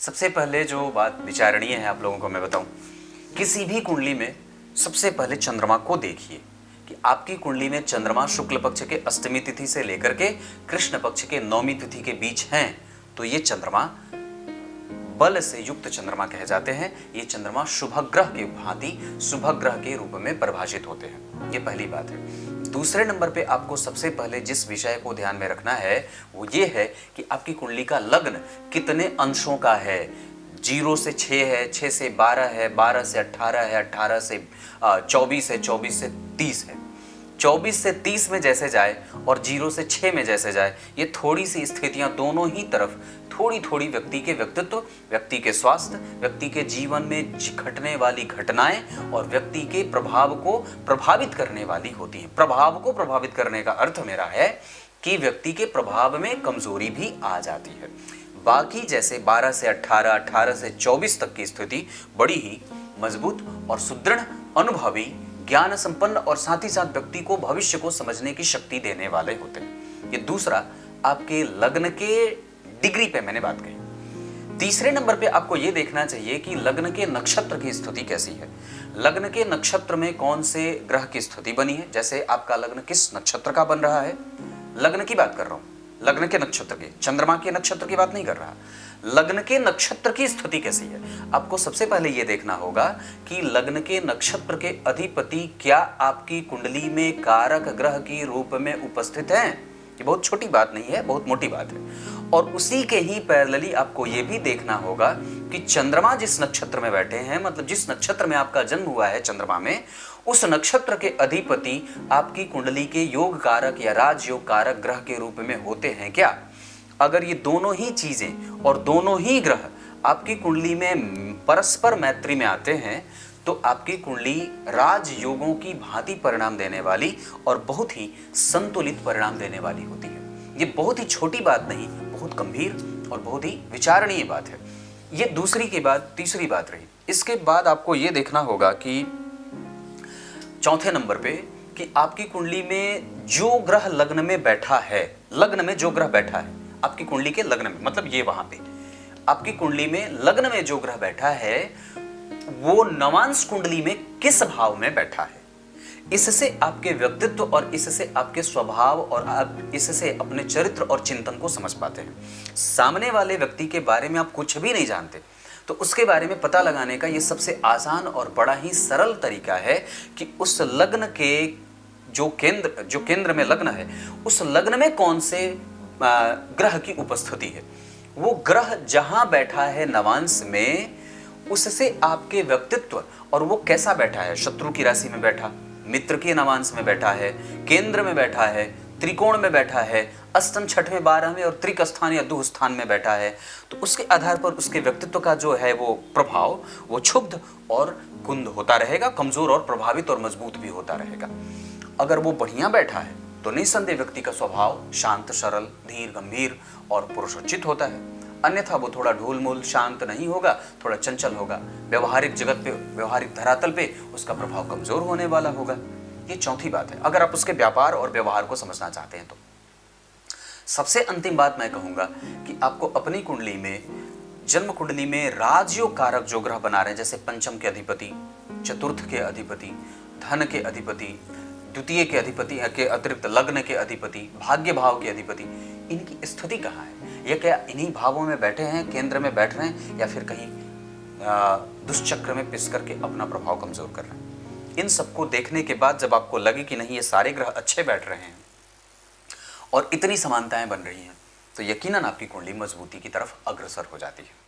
सबसे पहले जो बात विचारणीय है आप लोगों को मैं बताऊं, किसी भी कुंडली में सबसे पहले चंद्रमा को देखिए कि आपकी कुंडली में चंद्रमा शुक्ल पक्ष के अष्टमी तिथि से लेकर के कृष्ण पक्ष के नवमी तिथि के बीच हैं, तो ये चंद्रमा बल से युक्त चंद्रमा कहे जाते हैं। ये चंद्रमा शुभग्रह के भांति शुभग्रह के रूप में परिभाषित होते हैं। ये पहली बात है। दूसरे नंबर पे आपको सबसे पहले जिस विषय को ध्यान में रखना है वो ये है कि आपकी कुंडली का लग्न कितने अंशों का है। 0 से 6 है, 6 से 12 है, 12 से 18 है, 18 से 24 है, 24 से 30 है। 24 से 30 में जैसे जाए और 0 से 6 में जैसे जाए, ये थोड़ी सी स्थितियां दोनों ही तरफ थोड़ी थोड़ी व्यक्ति के व्यक्तित्व, व्यक्ति के स्वास्थ्य, व्यक्ति के जीवन में घटने वाली घटनाएं और व्यक्ति के प्रभाव को प्रभावित करने वाली होती हैं। प्रभाव को प्रभावित करने का अर्थ मेरा है कि व्यक्ति के प्रभाव में कमजोरी भी आ जाती है। बाकी जैसे 12 से 18, 18 से 24 तक की स्थिति बड़ी ही मजबूत और सुदृढ़, अनुभवी, ज्ञान संपन्न और साथ ही साथ व्यक्ति को भविष्य को समझने की शक्ति देने वाले होते हैं। ये दूसरा आपके लग्न के डिग्री पे मैंने बात कही। तीसरे नंबर पे आपको ये देखना चाहिए कि लग्न के नक्षत्र की स्थिति कैसी है। लग्न के नक्षत्र में कौन से ग्रह की स्थिति बनी है। जैसे आपका लग्न किस नक्षत्र का बन रहा है, लग्न की बात कर रहा हूं, लग्न के नक्षत्र के, चंद्रमा के नक्षत्र की बात नहीं कर रहा। लग्न के नक्षत्र की स्थिति कैसी है, आपको सबसे पहले यह देखना होगा कि लग्न के नक्षत्र के अधिपति क्या आपकी कुंडली में कारक ग्रह के रूप में उपस्थित हैं। ये बहुत छोटी बात नहीं है, बहुत मोटी बात है। और उसी के ही पैरेलली आपको यह भी देखना होगा कि चंद्रमा जिस नक्षत्र में बैठे हैं, मतलब जिस नक्षत्र में आपका जन्म हुआ है चंद्रमा में, उस नक्षत्र के अधिपति आपकी कुंडली के योग कारक या राजयोग कारक ग्रह के रूप में होते हैं क्या। अगर ये दोनों ही चीजें और दोनों ही ग्रह आपकी कुंडली में परस्पर मैत्री में आते हैं तो आपकी कुंडली राजयोगों की भांति परिणाम देने वाली और बहुत ही संतुलित परिणाम देने वाली होती है। ये बहुत ही छोटी बात नहीं, बहुत गंभीर और बहुत ही विचारणीय बात है। ये दूसरी के बाद तीसरी बात रही। इसके बाद आपको ये देखना होगा कि चौथे नंबर पे कि आपकी कुंडली में जो ग्रह लग्न में बैठा है, लग्न में जो ग्रह बैठा है आपकी कुंडली के लग्न में, मतलब ये वहां पे आपकी कुंडली में लग्न में जो ग्रह बैठा है वो नवांश कुंडली में किस भाव में बैठा है। इससे आपके व्यक्तित्व और इससे आपके स्वभाव और आप इससे अपने चरित्र और चिंतन को समझ पाते हैं। सामने वाले व्यक्ति के बारे में आप कुछ भी नहीं जानते तो उसके बारे में पता लगाने का ये सबसे आसान और बड़ा ही सरल तरीका है कि उस लग्न के जो केंद्र में लग्न है, उस लग्न में कौन से ग्रह की उपस्थिति है। वो ग्रह जहां बैठा है नवांश में, उससे आपके व्यक्तित्व और वो कैसा बैठा है, शत्रु की राशि में बैठा, मित्र के नवांश में बैठा है, केंद्र में बैठा है, त्रिकोण में बैठा है, अष्टम, छठवें, 12वें और त्रिक स्थान या दुह स्थान में बैठा है, तो उसके आधार पर उसके व्यक्तित्व का जो है वो प्रभाव वो क्षुब्ध और कुंद होता रहेगा, कमजोर और प्रभावित और मजबूत भी होता रहेगा। अगर वो बढ़िया बैठा है तो निस्संदेह व्यक्ति का स्वभाव शांत, सरल, धीर, गंभीर और पुरुषोचित होता है। अन्यथा वो थोड़ा ढूलमूल, शांत नहीं होगा, थोड़ा चंचल होगा, व्यवहारिक जगत पे, व्यवहारिक धरातल पे उसका प्रभाव कमजोर होने वाला होगा। ये चौथी बात है अगर आप उसके व्यापार और व्यवहार को समझना चाहते हैं तो। सबसे अंतिम बात मैं कहूंगा कि आपको अपनी कुंडली में, जन्म कुंडली में राजयोग कारक जो ग्रह बना रहे हैं, जैसे पंचम के अधिपति, चतुर्थ के अधिपति, धन के अधिपति, द्वितीय के अधिपति के अतिरिक्त लग्न के अधिपति, भाग्य भाव के अधिपति, इनकी स्थिति कहाँ है। ये क्या इन्हीं भावों में बैठे हैं, केंद्र में बैठ रहे हैं, या फिर कहीं दुष्चक्र में पिस करके अपना प्रभाव कमजोर कर रहे हैं। इन सबको देखने के बाद जब आपको लगे कि नहीं ये सारे ग्रह अच्छे बैठ रहे हैं और इतनी समानताएं बन रही हैं, तो यकीनन आपकी कुंडली मजबूती की तरफ अग्रसर हो जाती है।